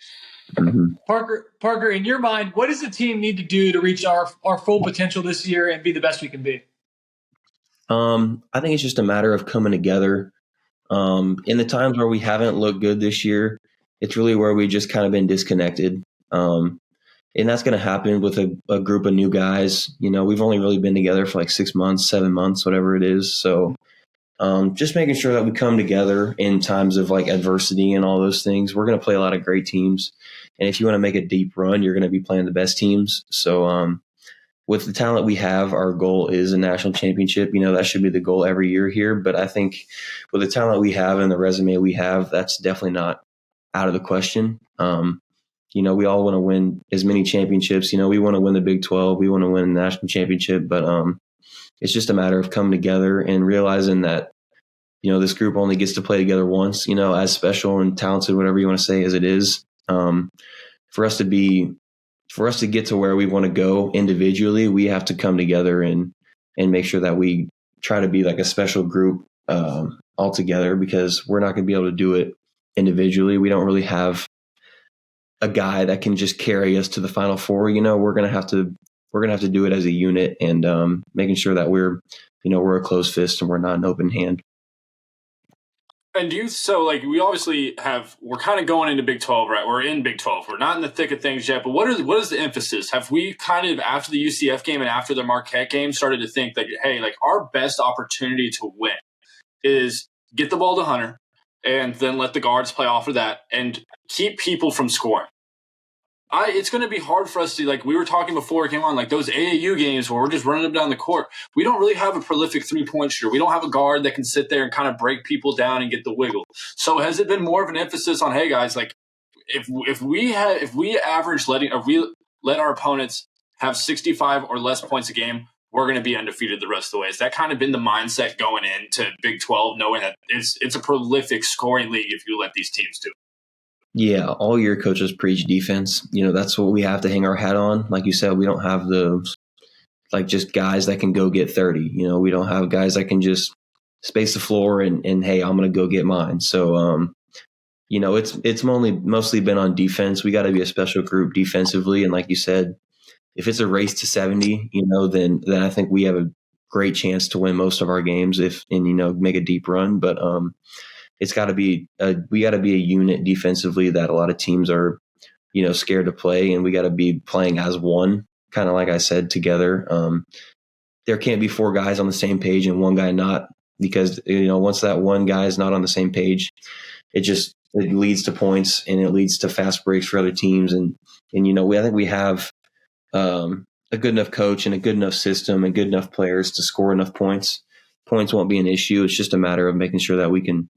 Mm-hmm. Parker, in your mind, what does the team need to do to reach our full potential this year and be the best we can be? I think it's just a matter of coming together. In the times where we haven't looked good this year, it's really where we just kind of been disconnected. And that's going to happen with a group of new guys. We've only really been together for like 6 months, 7 months, whatever it is. So just making sure that we come together in times of like adversity and all those things. We're going to play a lot of great teams. And if you want to make a deep run, you're going to be playing the best teams. So with the talent we have, our goal is a national championship. That should be the goal every year here. But I think with the talent we have and the resume we have, that's definitely not out of the question. We all want to win as many championships. We want to win the Big 12. We want to win the national championship. But it's just a matter of coming together and realizing that, this group only gets to play together once, as special and talented, whatever you want to say, as it is. For us to get to where we want to go individually, we have to come together and make sure that we try to be like a special group all together, because we're not going to be able to do it individually. We don't really have a guy that can just carry us to the Final Four. We're going to have to do it as a unit, and making sure that we're a closed fist and we're not an open hand. And we obviously we're kind of going into Big 12, right? We're in Big 12. We're not in the thick of things yet, but what is the emphasis? Have we kind of, after the UCF game and after the Marquette game, started to think that, hey, like our best opportunity to win is get the ball to Hunter and then let the guards play off of that and keep people from scoring? It's going to be hard for us to, like we were talking before it came on, like those AAU games where we're just running up down the court. We don't really have a prolific three-point shooter. We don't have a guard that can sit there and kind of break people down and get the wiggle. So has it been more of an emphasis on, hey guys, like if we let our opponents have 65 or less points a game, we're going to be undefeated the rest of the way? Has that kind of been the mindset going into Big 12, knowing that it's a prolific scoring league if you let these teams do it? Yeah, all year coaches preach defense. That's what we have to hang our hat on. Like you said, we don't have those just guys that can go get 30. We don't have guys that can just space the floor and hey, I'm going to go get mine. So, it's mostly been on defense. We got to be a special group defensively. And like you said, if it's a race to 70, then I think we have a great chance to win most of our games make a deep run. But it's got to be we got to be a unit defensively that a lot of teams are, scared to play, and we got to be playing as one, kind of like I said, together. There can't be 4 guys on the same page and one guy not, because once that one guy is not on the same page, it leads to points and it leads to fast breaks for other teams. And I think we have a good enough coach and a good enough system and good enough players to score enough points. Points won't be an issue. It's just a matter of making sure that we can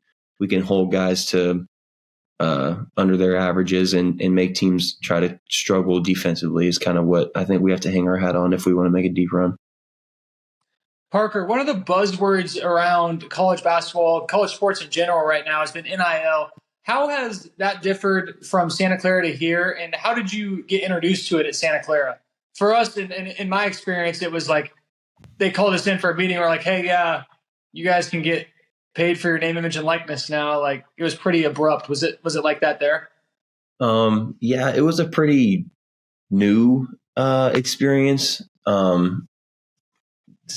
hold guys to under their averages and make teams try to struggle defensively is kind of what I think we have to hang our hat on if we want to make a deep run. Parker, one of the buzzwords around college basketball, college sports in general right now has been NIL. How has that differed from Santa Clara to here, and how did you get introduced to it at Santa Clara? For us, in my experience, it was like they called us in for a meeting. We're like, hey, yeah, you guys can get paid for your name, image, and likeness now. Like, it was pretty abrupt. Was it like that there? Yeah, it was a pretty new experience.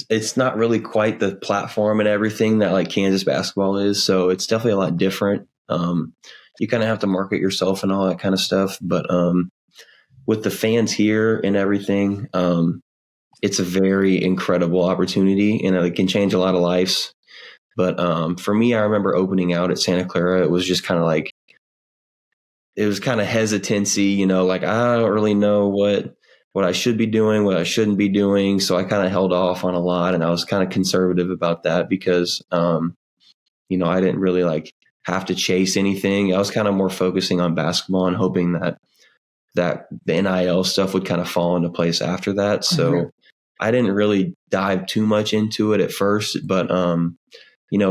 It's not really quite the platform and everything that like Kansas basketball is, so it's definitely a lot different. You kind of have to market yourself and all that kind of stuff, but with the fans here and everything, it's a very incredible opportunity, and it can change a lot of lives. But for me, I remember opening out at Santa Clara. It was just kind of like, it was kind of hesitancy, like I don't really know what I should be doing, what I shouldn't be doing. So I kind of held off on a lot, and I was kind of conservative about that because, I didn't really like have to chase anything. I was kind of more focusing on basketball and hoping that the NIL stuff would kind of fall into place after that. So I didn't really dive too much into it at first, but,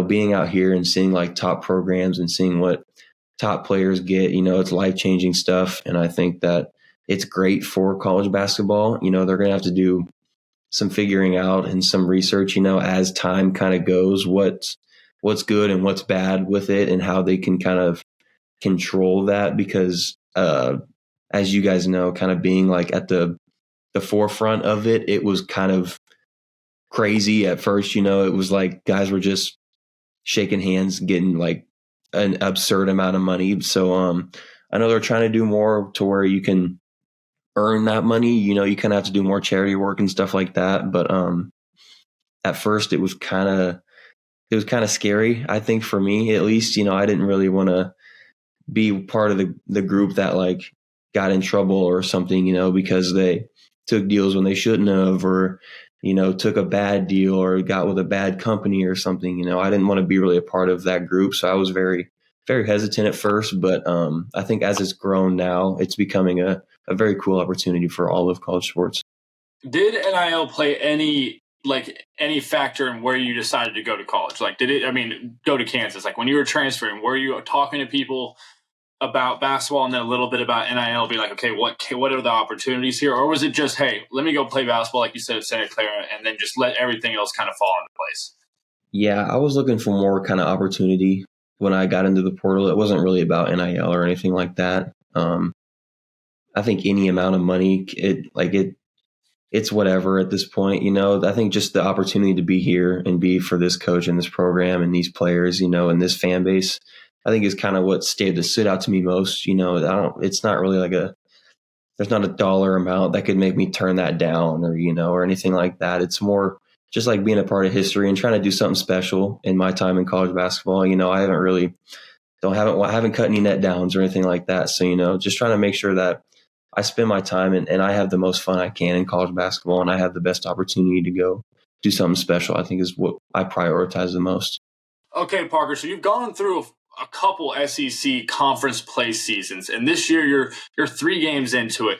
being out here and seeing like top programs and seeing what top players get, it's life-changing stuff. And I think that it's great for college basketball. They're going to have to do some figuring out and some research, as time kind of goes, what's good and what's bad with it and how they can kind of control that. Because, as you guys know, kind of being like at the forefront of it, it was kind of crazy at first. It was like guys were just shaking hands, getting like an absurd amount of money. So I know they're trying to do more to where you can earn that money. You kind of have to do more charity work and stuff like that. But at first it was kind of scary, I think, for me at least. I didn't really want to be part of the group that like got in trouble or something, because they took deals when they shouldn't have, or took a bad deal or got with a bad company or something. I didn't want to be really a part of that group. So I was very, very hesitant at first, but I think as it's grown now, it's becoming a very cool opportunity for all of college sports. Did NIL play any factor in where you decided to go to college? Like, go to Kansas? Like, when you were transferring, were you talking to people about basketball and then a little bit about NIL, be like, okay, what are the opportunities here? Or was it just, hey, let me go play basketball, like you said, at Santa Clara, and then just let everything else kind of fall into place? Yeah, I was looking for more kind of opportunity when I got into the portal. It wasn't really about NIL or anything like that. I think any amount of money, it's whatever at this point. I think just the opportunity to be here and be for this coach and this program and these players, and this fan base, I think is kind of what stood out to me most. It's not really like there's not a dollar amount that could make me turn that down or anything like that. It's more just like being a part of history and trying to do something special in my time in college basketball. I haven't cut any net downs or anything like that. So, just trying to make sure that I spend my time and I have the most fun I can in college basketball, and I have the best opportunity to go do something special, I think is what I prioritize the most. Okay, Parker, so you've gone through a couple SEC conference play seasons, and this year you're 3 games into it.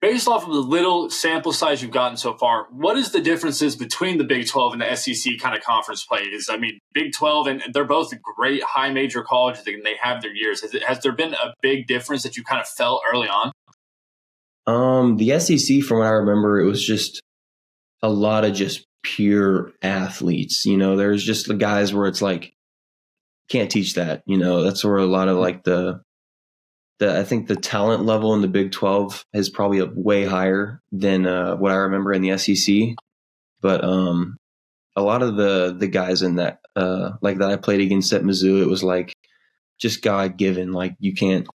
Based off of the little sample size you've gotten so far, what is the differences between the Big 12 and the SEC kind of conference plays? Big 12, and they're both great high major colleges, and they have their years. Has there been a big difference that you kind of felt early on? The SEC, from what I remember, it was just a lot of just pure athletes. There's just the guys where it's like, can't teach that. That's where a lot of like I think the talent level in the Big 12 is probably way higher than what I remember in the SEC. But a lot of the guys in that like that I played against at Mizzou, it was like just God given. Like you can't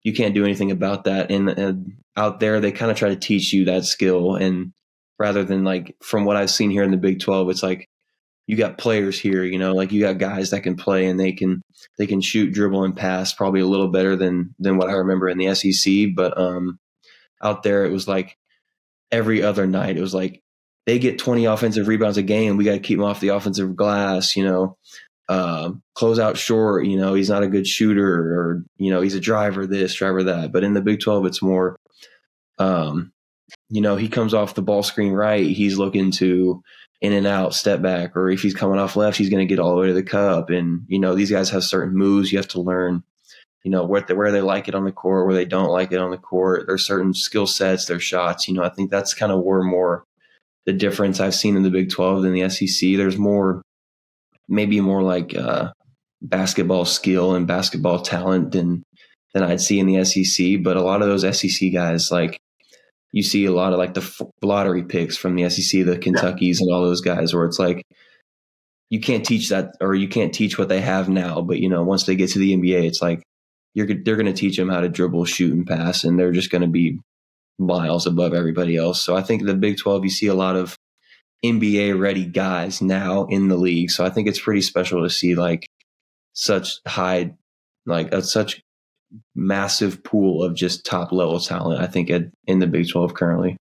do anything about that. And out there, they kind of try to teach you that skill. And rather than like from what I've seen here in the Big 12, it's like you got players here, like you got guys that can play and they can shoot, dribble, and pass probably a little better than what I remember in the SEC. But out there, it was like every other night, it was like they get 20 offensive rebounds a game. We got to keep them off the offensive glass, close out short, he's not a good shooter, or, he's a driver this, driver that. But in the Big 12, it's more, he comes off the ball screen right, he's looking to in and out, step back, or if he's coming off left, he's going to get all the way to the cup. And, these guys have certain moves you have to learn, where they like it on the court, where they don't like it on the court. There's certain skill sets, their shots. I think that's kind of where more the difference I've seen in the Big 12 than the SEC. There's maybe more like basketball skill and basketball talent than I'd see in the SEC. But a lot of those SEC guys, like you see a lot of like the lottery picks from the SEC, the Kentuckys and all those guys, where it's like you can't teach that, or you can't teach what they have now. But once they get to the NBA, it's like they're going to teach them how to dribble, shoot, and pass, and they're just going to be miles above everybody else. So I think the Big 12, you see a lot of NBA ready guys now in the league. So I think it's pretty special to see like such high, like such massive pool of just top level talent, I think, in the Big 12 currently.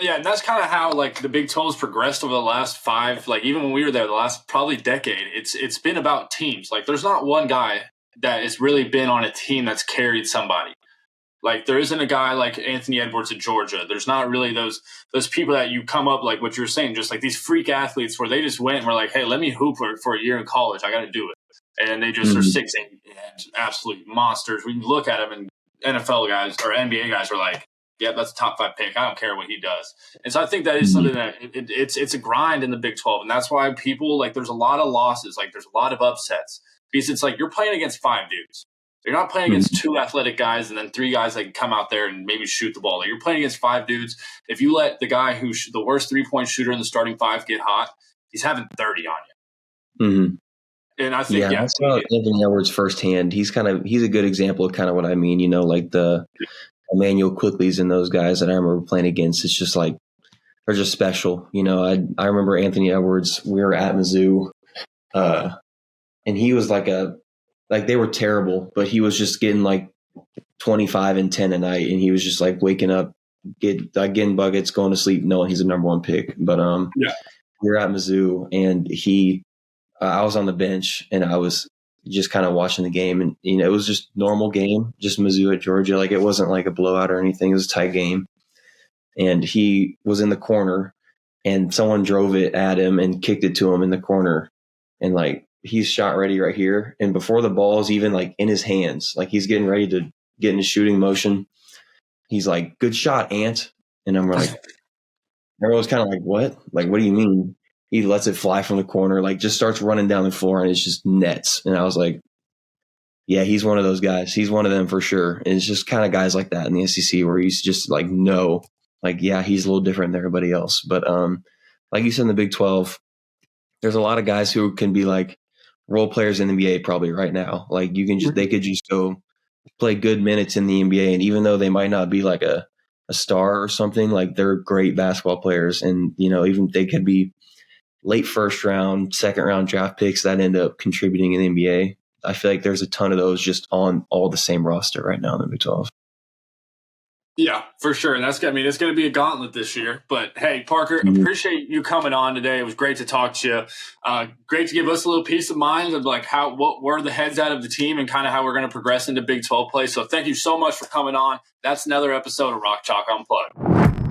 Yeah, and that's kind of how like the Big 12 has progressed over the last 5, like even when we were there, the last probably decade. It's been about teams. Like there's not one guy that has really been on a team that's carried somebody. Like there isn't a guy like Anthony Edwards at Georgia. There's not really those people that you come up, like what you're saying, just like these freak athletes where they just went and were like, hey, let me hoop for a year in college. I got to do it. And they just are 6'8", absolute monsters. When you look at them, and NFL guys or NBA guys are like, yeah, that's a top 5 pick. I don't care what he does. And so I think that is something that it's a grind in the Big 12. And that's why people, like, there's a lot of losses. Like there's a lot of upsets because it's like you're playing against 5 dudes. You're not playing against 2 athletic guys and then 3 guys that can come out there and maybe shoot the ball. Like you're playing against 5 dudes. If you let the guy who's the worst 3-point shooter in the starting 5 get hot, he's having 30 on you. Mm-hmm. And I think, I saw Anthony Edwards firsthand. He's a good example of kind of what I mean, like the Emmanuel Quickleys and those guys that I remember playing against. It's just like, they're just special. I remember Anthony Edwards, we were at Mizzou, and he was like they were terrible, but he was just getting like 25 and 10 a night. And he was just like waking up, getting buckets, going to sleep, knowing he's a number 1 pick. But we were at Mizzou, and I was on the bench, and I was just kind of watching the game, and it was just normal game, just Mizzou at Georgia. Like it wasn't like a blowout or anything. It was a tight game, and he was in the corner, and someone drove it at him and kicked it to him in the corner, and like he's shot ready right here, and before the ball is even like in his hands, like he's getting ready to get into shooting motion, he's like, "Good shot, Ant," and I'm like, everyone's kind of like, "What? Like, what do you mean?" He lets it fly from the corner, like just starts running down the floor, and it's just nets. And I was like, yeah, he's one of those guys. He's one of them for sure. And it's just kind of guys like that in the SEC where he's just like, no, like, yeah, he's a little different than everybody else. But like you said, in the Big 12, there's a lot of guys who can be like role players in the NBA probably right now. Like they could just go play good minutes in the NBA. And even though they might not be like a star or something, like they're great basketball players. And, even they could be late first round, second round draft picks that end up contributing in the NBA. I feel like there's a ton of those just on all the same roster right now in the Big 12. Yeah, for sure. And it's going to be a gauntlet this year. But hey, Parker, appreciate you coming on today. It was great to talk to you. Great to give us a little peace of mind of like where the heads out of the team and kind of how we're going to progress into Big 12 play. So thank you so much for coming on. That's another episode of Rock Chalk Unplugged.